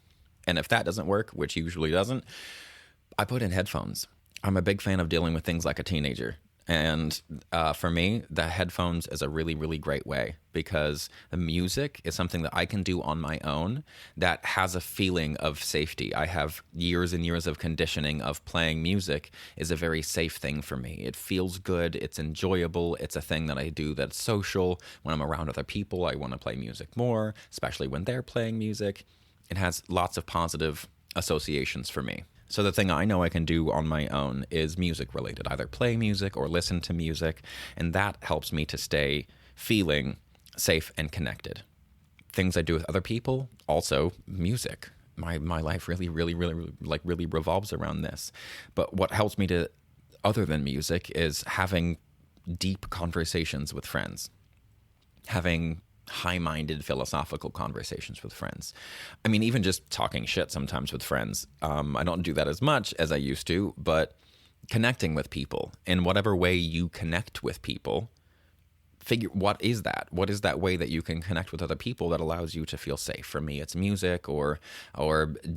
And if that doesn't work, which usually doesn't, I put in headphones. I'm a big fan of dealing with things like a teenager. And for me, the headphones is a really, really great way, because the music is something that I can do on my own that has a feeling of safety. I have years and years of conditioning of playing music is a very safe thing for me. It feels good. It's enjoyable. It's a thing that I do that's social. When I'm around other people, I want to play music more, especially when they're playing music. It has lots of positive associations for me. So the thing I know I can do on my own is music related, either play music or listen to music, and that helps me to stay feeling safe and connected. Things I do with other people, also music. My life really revolves around this. But what helps me to, other than music, is having deep conversations with friends, having high-minded philosophical conversations with friends. I mean, even just talking shit sometimes with friends. I don't do that as much as I used to, but connecting with people in whatever way you connect with people, figure what is that? What is that way that you can connect with other people that allows you to feel safe? For me, it's music or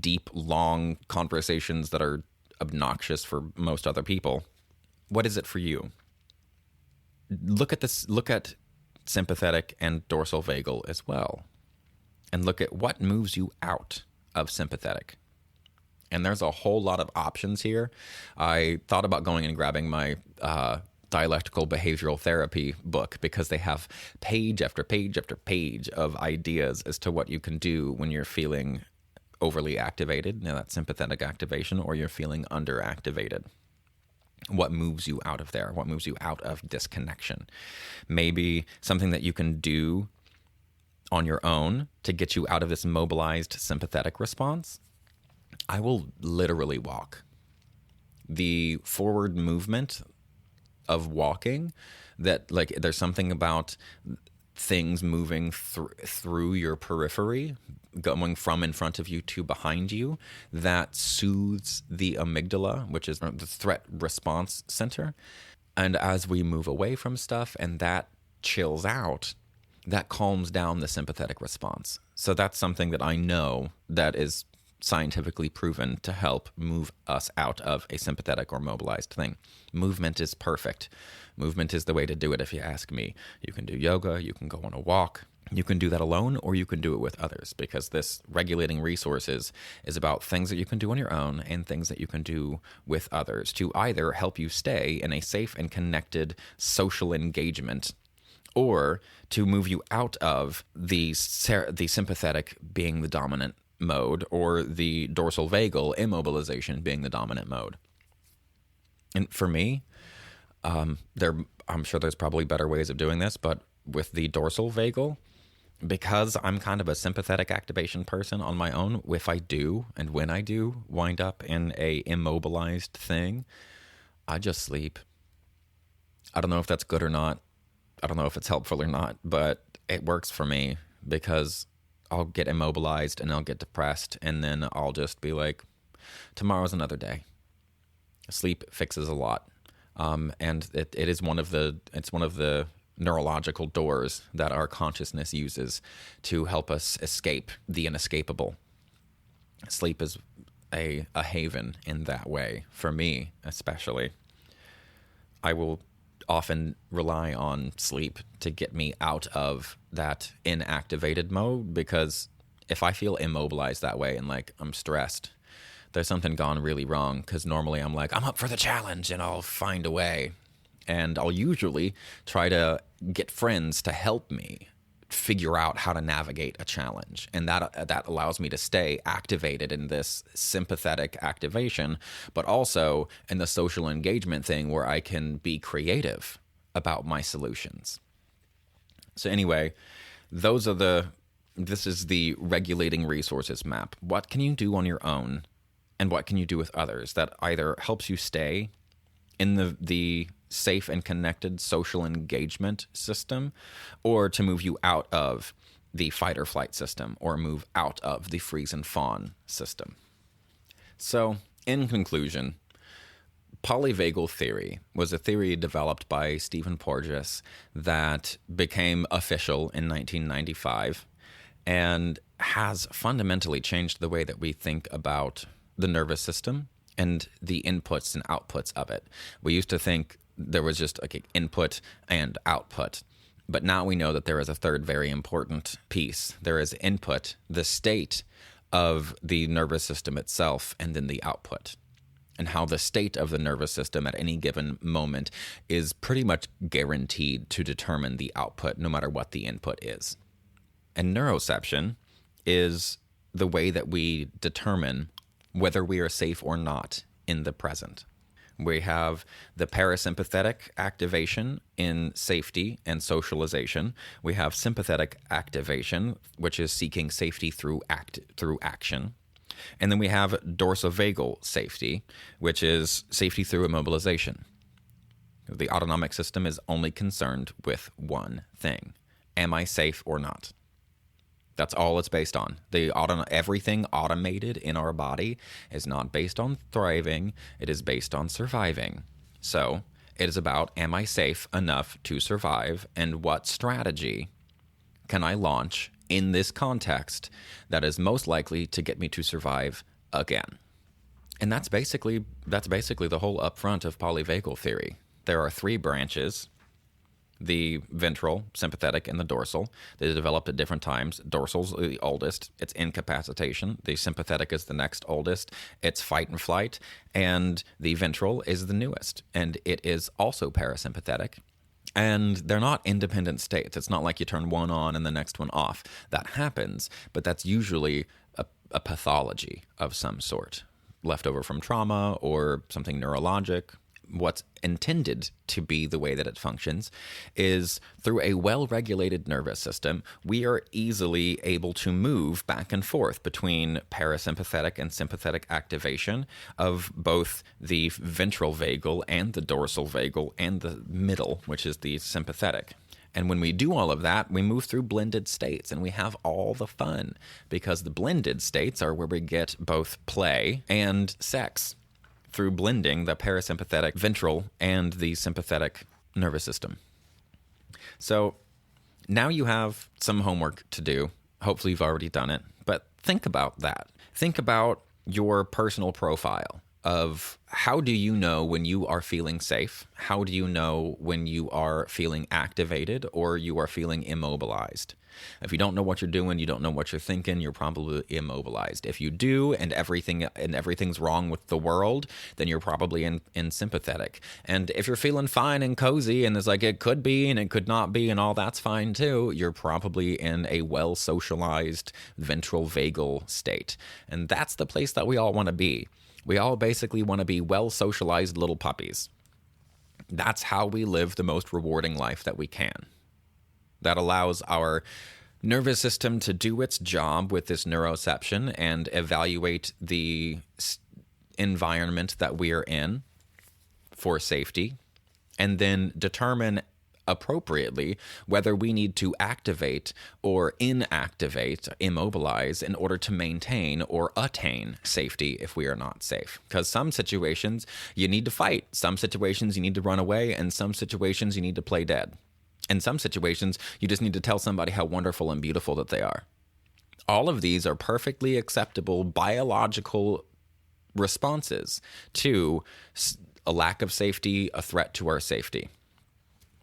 deep, long conversations that are obnoxious for most other people. What is it for you? Look at this. Look at sympathetic and dorsal vagal as well, and look at what moves you out of sympathetic. And there's a whole lot of options here. I thought about going and grabbing my dialectical behavioral therapy book, because they have page after page after page of ideas as to what you can do when you're feeling overly activated, that sympathetic activation, or you're feeling underactivated. What moves you out of there? What moves you out of disconnection? Maybe something that you can do on your own to get you out of this mobilized sympathetic response. I will literally walk. The forward movement of walking, that like there's something about things moving through your periphery, going from in front of you to behind you, that soothes the amygdala, which is the threat response center. And as we move away from stuff and that chills out, that calms down the sympathetic response. So that's something that I know that is scientifically proven to help move us out of a sympathetic or mobilized thing. Movement is perfect. Movement is the way to do it, if you ask me. You can do yoga, you can go on a walk, you can do that alone, or you can do it with others, because this regulating resources is about things that you can do on your own and things that you can do with others to either help you stay in a safe and connected social engagement, or to move you out of the sympathetic being the dominant mode, or the dorsal vagal immobilization being the dominant mode. And for me, I'm sure there's probably better ways of doing this, but with the dorsal vagal, because I'm kind of a sympathetic activation person on my own, if I do and when I do wind up in a immobilized thing, I just sleep. I don't know if that's good or not. I don't know if it's helpful or not, but it works for me, because I'll get immobilized and I'll get depressed, and then I'll just be like, tomorrow's another day. Sleep fixes a lot. And it is one of the neurological doors that our consciousness uses to help us escape the inescapable. Sleep is a haven in that way, for me especially. I will often rely on sleep to get me out of that inactivated mode, because if I feel immobilized that way and like I'm stressed, there's something gone really wrong, because normally I'm like, I'm up for the challenge and I'll find a way. And I'll usually try to get friends to help me figure out how to navigate a challenge. And that allows me to stay activated in this sympathetic activation, but also in the social engagement thing where I can be creative about my solutions. So anyway, this is the regulating resources map. What can you do on your own, and what can you do with others that either helps you stay in the safe and connected social engagement system, or to move you out of the fight or flight system, or move out of the freeze and fawn system. So, in conclusion, polyvagal theory was a theory developed by Steven Porges that became official in 1995 and has fundamentally changed the way that we think about the nervous system and the inputs and outputs of it. We used to think there was just like input and output, but now we know that there is a third very important piece. There is input, the state of the nervous system itself, and then the output, and how the state of the nervous system at any given moment is pretty much guaranteed to determine the output, no matter what the input is. And neuroception is the way that we determine whether we are safe or not in the present. We have the parasympathetic activation in safety and socialization. We have sympathetic activation, which is seeking safety through action. And then we have dorsovagal safety, which is safety through immobilization. The autonomic system is only concerned with one thing, am I safe or not? That's all it's based on. Everything automated in our body is not based on thriving. It is based on surviving. So it is about, am I safe enough to survive, and what strategy can I launch in this context that is most likely to get me to survive again? And that's basically the whole upfront of polyvagal theory. There are three branches: the ventral, sympathetic, and the dorsal. They developed at different times. Dorsal's the oldest. It's incapacitation. The sympathetic is the next oldest. It's fight and flight. And the ventral is the newest. And it is also parasympathetic. And they're not independent states. It's not like you turn one on and the next one off. That happens, but that's usually a pathology of some sort, left over from trauma or something neurologic. What's intended to be the way that it functions is through a well-regulated nervous system, we are easily able to move back and forth between parasympathetic and sympathetic activation of both the ventral vagal and the dorsal vagal and the middle, which is the sympathetic. And when we do all of that, we move through blended states and we have all the fun, because the blended states are where we get both play and sex, through blending the parasympathetic ventral and the sympathetic nervous system. So now you have some homework to do. Hopefully you've already done it, but think about that. Think about your personal profile of, how do you know when you are feeling safe? How do you know when you are feeling activated or you are feeling immobilized? If you don't know what you're doing, you don't know what you're thinking, you're probably immobilized. If you do, and everything's wrong with the world, then you're probably in sympathetic. And if you're feeling fine and cozy and it's like it could be and it could not be and all that's fine too, you're probably in a well-socialized ventral vagal state. And that's the place that we all want to be. We all basically want to be well-socialized little puppies. That's how we live the most rewarding life that we can. That allows our nervous system to do its job with this neuroception and evaluate the environment that we are in for safety, and then determine appropriately whether we need to activate or inactivate, immobilize, in order to maintain or attain safety if we are not safe. Because some situations you need to fight, some situations you need to run away, and some situations you need to play dead. In some situations, you just need to tell somebody how wonderful and beautiful that they are. All of these are perfectly acceptable biological responses to a lack of safety, a threat to our safety.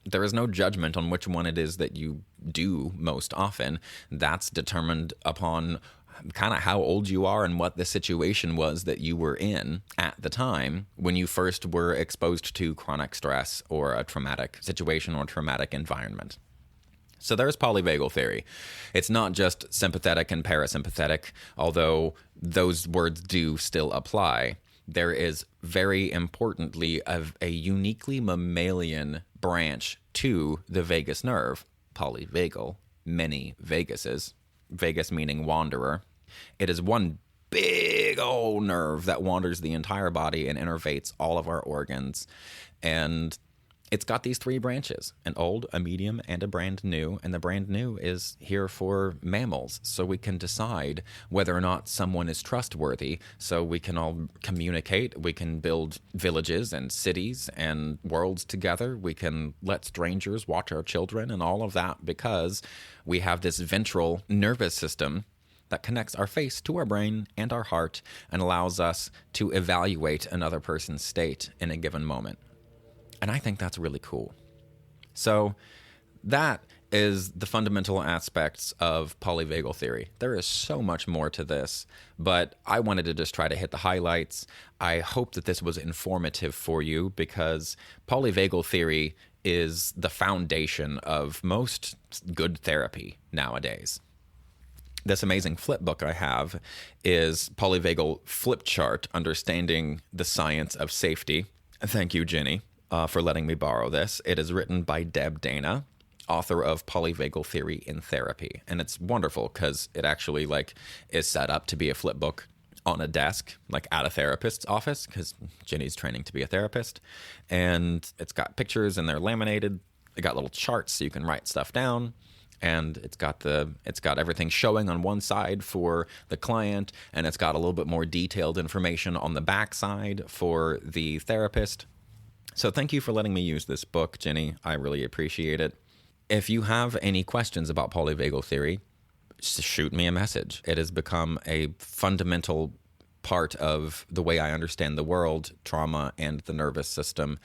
There is no judgment on which one it is that you do most often. That's determined upon kind of how old you are and what the situation was that you were in at the time when you first were exposed to chronic stress or a traumatic situation or traumatic environment. So there's polyvagal theory. It's not just sympathetic and parasympathetic, although those words do still apply. There is very importantly a uniquely mammalian branch to the vagus nerve, polyvagal, many vaguses, vagus meaning wanderer. It is one big old nerve that wanders the entire body and innervates all of our organs. And it's got these three branches, an old, a medium, and a brand new. And the brand new is here for mammals, so we can decide whether or not someone is trustworthy, so we can all communicate. We can build villages and cities and worlds together. We can let strangers watch our children and all of that, because we have this ventral nervous system that connects our face to our brain and our heart and allows us to evaluate another person's state in a given moment. And I think that's really cool. So that is the fundamental aspects of polyvagal theory. There is so much more to this, but I wanted to just try to hit the highlights. I hope that this was informative for you, because polyvagal theory is the foundation of most good therapy nowadays. This amazing flip book I have is Polyvagal Flip Chart, Understanding the Science of Safety. Thank you, Jenny, for letting me borrow this. It is written by Deb Dana, author of Polyvagal Theory in Therapy. And it's wonderful because it actually is set up to be a flip book on a desk, at a therapist's office, because Jenny's training to be a therapist. And it's got pictures and they're laminated. They got little charts so you can write stuff down. And it's got everything showing on one side for the client, and it's got a little bit more detailed information on the back side for the therapist. So thank you for letting me use this book, Jenny. I really appreciate it. If you have any questions about polyvagal theory, shoot me a message. It has become a fundamental part of the way I understand the world, trauma, and the nervous system,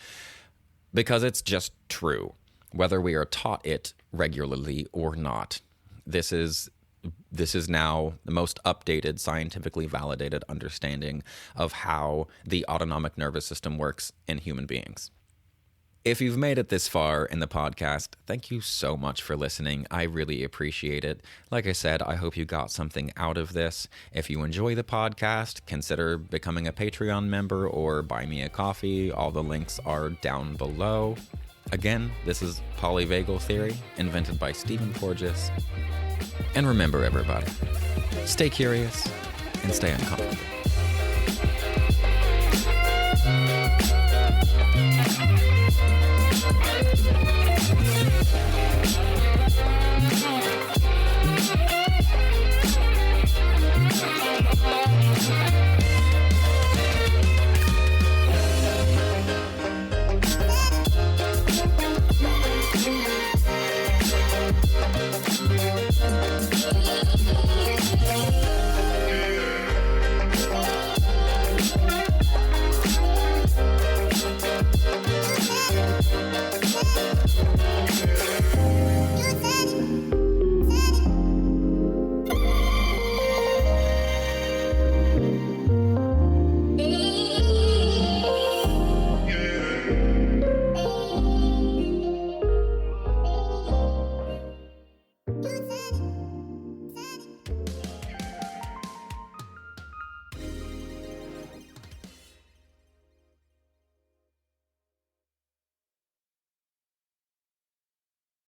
because it's just true, whether we are taught it regularly or not. This is now the most updated, scientifically validated understanding of how the autonomic nervous system works in human beings. If you've made it this far in the podcast, thank you so much for listening. I really appreciate it. Like I said, I hope you got something out of this. If you enjoy the podcast, consider becoming a Patreon member or buy me a coffee. All the links are down below. Again, this is Polyvagal Theory, invented by Steven Porges. And remember, everybody, stay curious and stay uncomfortable. Good.